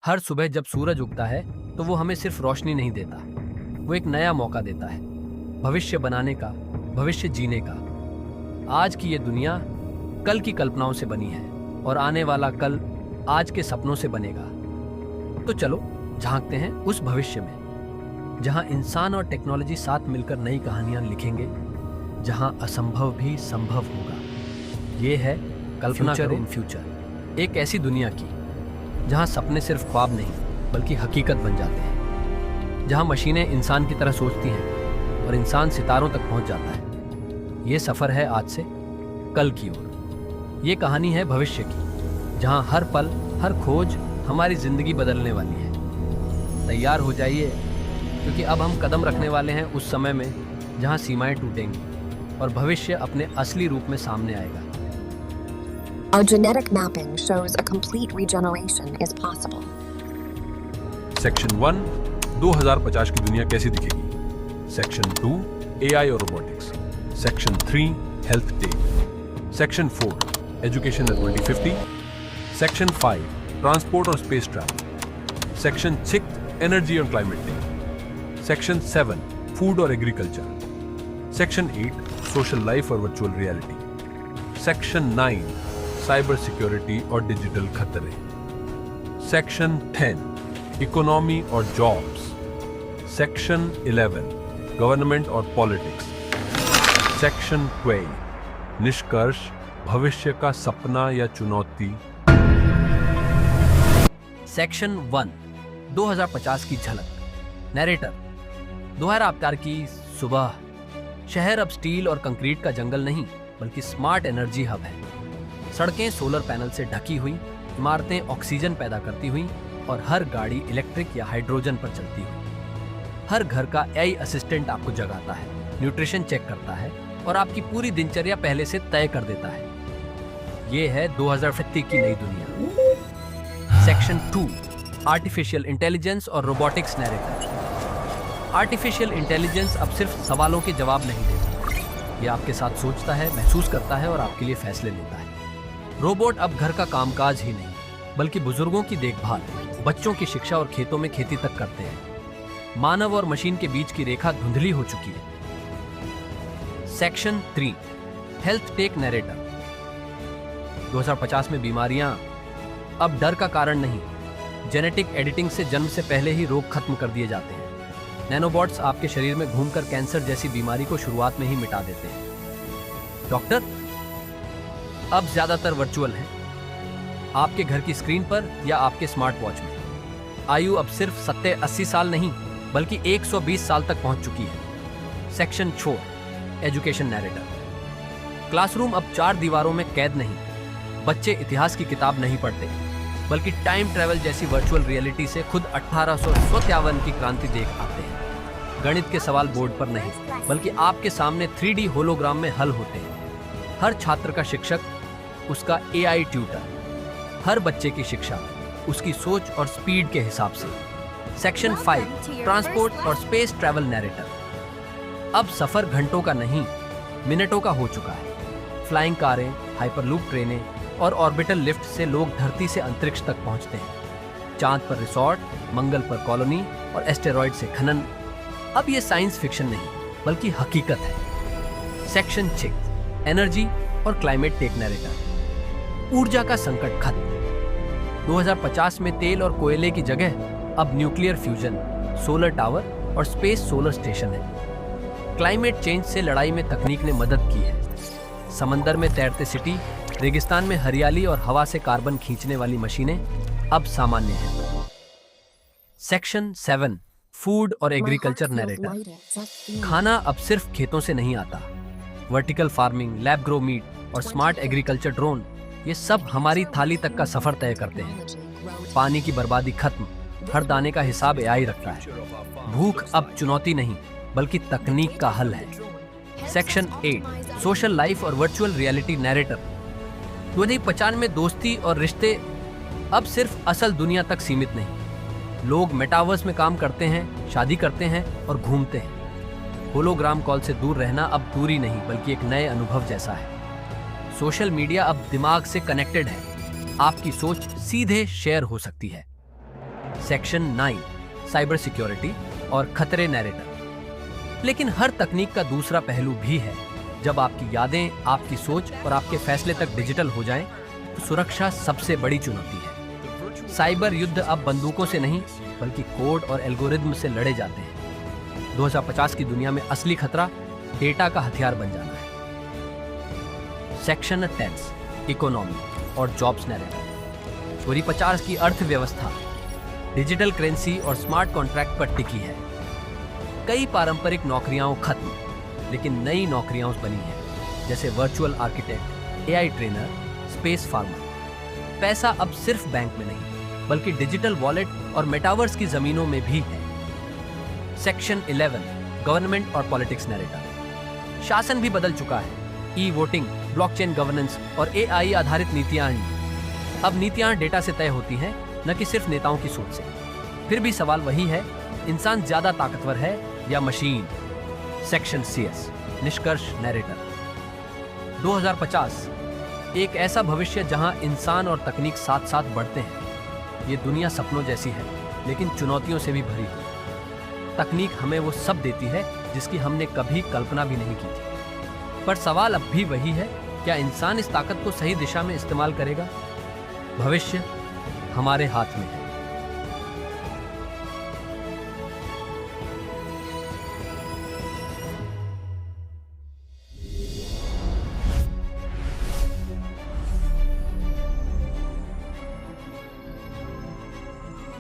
हर सुबह जब सूरज उगता है तो वो हमें सिर्फ रोशनी नहीं देता, वो एक नया मौका देता है भविष्य बनाने का, भविष्य जीने का। आज की ये दुनिया कल की कल्पनाओं से बनी है और आने वाला कल आज के सपनों से बनेगा। तो चलो झांकते हैं उस भविष्य में जहां इंसान और टेक्नोलॉजी साथ मिलकर नई कहानियां लिखेंगे, जहां असंभव भी संभव होगा। ये है कल्पना करो इन फ्यूचर, एक ऐसी दुनिया की जहां सपने सिर्फ ख्वाब नहीं बल्कि हकीकत बन जाते हैं, जहां मशीनें इंसान की तरह सोचती हैं और इंसान सितारों तक पहुंच जाता है। ये सफर है आज से कल की ओर। ये कहानी है भविष्य की, जहां हर पल, हर खोज हमारी जिंदगी बदलने वाली है। तैयार हो जाइए, क्योंकि अब हम कदम रखने वाले हैं उस समय में जहां सीमाएं टूटेंगी और भविष्य अपने असली रूप में सामने आएगा। Our genetic mapping shows a complete regeneration is possible. Section 1 2050 की दुनिया कैसी दिखेगी। सेक्शन 2 एआई और robotics. Section 3 health take. Section 4 education at 2050। Section 5 transport और स्पेस ट्रैवल। सेक्शन 6 एनर्जी और क्लाइमेट टेक। सेक्शन 7 फूड और एग्रीकल्चर। सेक्शन 8 सोशल लाइफ और virtual reality. Section 9 cyber security और डिजिटल खतरे। सेक्शन 10 इकोनॉमी और jobs. Section 11 government और politics. Section 12 निष्कर्ष, भविष्य का सपना या चुनौती। सेक्शन 1 2050 की झलक। नैरेटर दोहरा अवतार की सुबह। शहर अब स्टील और कंक्रीट का जंगल नहीं बल्कि स्मार्ट एनर्जी हब है। सड़कें सोलर पैनल से ढकी हुई, इमारतें ऑक्सीजन पैदा करती हुई और हर गाड़ी इलेक्ट्रिक या हाइड्रोजन पर चलती हुई। हर घर का एआई असिस्टेंट आपको जगाता है, न्यूट्रिशन चेक करता है और आपकी पूरी दिनचर्या पहले से तय कर देता है। ये है 2050 की नई दुनिया। सेक्शन 2 आर्टिफिशियल इंटेलिजेंस और रोबोटिक्स नैरेटर। आर्टिफिशियल इंटेलिजेंस अब सिर्फ सवालों के जवाब नहीं देता, ये आपके साथ सोचता है, महसूस करता है और आपके लिए फैसले लेता है। रोबोट अब घर का कामकाज ही नहीं बल्कि बुजुर्गों की देखभाल, बच्चों की शिक्षा और खेतों में खेती तक करते हैं। मानव और मशीन के बीच की रेखा धुंधली हो चुकी है। Section 3 health take narrator. 2050 में बीमारियां अब डर का कारण नहीं, जेनेटिक एडिटिंग से जन्म से पहले ही रोग खत्म कर दिए जाते हैं। नैनोबॉट्स आपके शरीर में घूमकर कैंसर जैसी बीमारी को शुरुआत में ही मिटा देते हैं। डॉक्टर अब ज्यादातर वर्चुअल हैं, आपके घर की स्क्रीन पर या आपके स्मार्ट वॉच में। आयु अब सिर्फ 70-80 साल नहीं बल्कि 120 साल तक पहुंच चुकी है। Section 4 education narrator. क्लासरूम अब 4 दीवारों में कैद नहीं, बच्चे इतिहास की किताब नहीं पढ़ते बल्कि टाइम ट्रैवल जैसी वर्चुअल रियलिटी से खुद 1857 की क्रांति देख आते हैं। गणित के सवाल बोर्ड पर नहीं बल्कि आपके सामने 3D होलोग्राम में हल होते हैं। हर छात्र का शिक्षक उसका एआई ट्यूटर, हर बच्चे की शिक्षा उसकी सोच और स्पीड के हिसाब से। सेक्शन 5 ट्रांसपोर्ट और स्पेस ट्रैवल नैरेटर। अब सफर घंटों का नहीं मिनटों का हो चुका है। फ्लाइंग कारें, हाइपरलूप ट्रेनें और ऑर्बिटल लिफ्ट से लोग धरती से अंतरिक्ष तक पहुंचते हैं। चांद पर रिसॉर्ट, मंगल पर कॉलोनी और एस्टेरॉयड से खनन। अब ये साइंस फिक्शन नहीं बल्कि हकीकत है। सेक्शन 6 एनर्जी और क्लाइमेट टेक नैरेटर। ऊर्जा का संकट खत्म। 2050 में तेल और कोयले की जगह अब न्यूक्लियर फ्यूजन, सोलर टावर और स्पेस सोलर स्टेशन है। क्लाइमेट चेंज से लड़ाई में तकनीक ने मदद की है। समंदर में तैरते सिटी, रेगिस्तान में हरियाली और हवा से कार्बन खींचने वाली मशीनें अब सामान्य हैं। सेक्शन 7 फूड और एग्रीकल्चर नैरेटर। खाना अब सिर्फ खेतों से नहीं आता। Vertical farming, lab grow meat और स्मार्ट एग्रीकल्चर ड्रोन, ये सब हमारी थाली तक का सफर तय करते हैं। पानी की बर्बादी खत्म, हर दाने का हिसाब एआई रखता है। भूख अब चुनौती नहीं बल्कि तकनीक का हल है। सेक्शन 8 सोशल लाइफ और वर्चुअल रियलिटी नैरेटर। 2050 में दोस्ती और रिश्ते अब सिर्फ असल दुनिया तक सीमित नहीं। लोग मेटावर्स में काम करते हैं, शादी करते हैं और घूमते हैं। होलोग्राम कॉल से दूर रहना अब दूरी नहीं बल्कि एक नए अनुभव जैसा है। सोशल मीडिया अब दिमाग से कनेक्टेड है, आपकी सोच सीधे शेयर हो सकती है। सेक्शन 9 साइबर सिक्योरिटी और खतरे नैरेटर। लेकिन हर तकनीक का दूसरा पहलू भी है। जब आपकी यादें, आपकी सोच और आपके फैसले तक डिजिटल हो जाएं, तो सुरक्षा सबसे बड़ी चुनौती है। साइबर युद्ध अब बंदूकों से नहीं बल्कि कोड और एल्गोरिदम से लड़े जाते हैं। 2050 की दुनिया में असली खतरा डेटा का हथियार बन जाना है। सेक्शन 10 इकोनॉमी और जॉब्स नैरेटिव। 2050 की अर्थव्यवस्था डिजिटल करेंसी और स्मार्ट कॉन्ट्रैक्ट पर टिकी है। कई पारंपरिक नौकरियां खत्म, लेकिन नई नौकरियां बनी हैं, जैसे virtual architect, AI trainer, space farmer. पैसा अब सिर्फ बैंक में नहीं बल्कि डिजिटल वॉलेट और मेटावर्स की जमीनों में भी है। सेक्शन 11 गवर्नमेंट और पॉलिटिक्स नैरेटिव। शासन भी बदल चुका है। ई वोटिंग, ब्लॉकचेन गवर्नेंस और एआई आधारित नीतियां आई। अब नीतियां डेटा से तय होती हैं, न कि सिर्फ नेताओं की सोच से। फिर भी सवाल वही है, इंसान ज्यादा ताकतवर है या मशीन? सेक्शन CS निष्कर्ष नैरेटर। 2050 एक ऐसा भविष्य जहां इंसान और तकनीक साथ साथ बढ़ते हैं। ये दुनिया सपनों जैसी है, लेकिन चुनौतियों से भी भरी हुई। तकनीक हमें वो सब देती है जिसकी हमने कभी कल्पना भी नहीं की थी। पर सवाल अब भी वही है, क्या इंसान इस ताकत को सही दिशा में इस्तेमाल करेगा? भविष्य हमारे हाथ में है।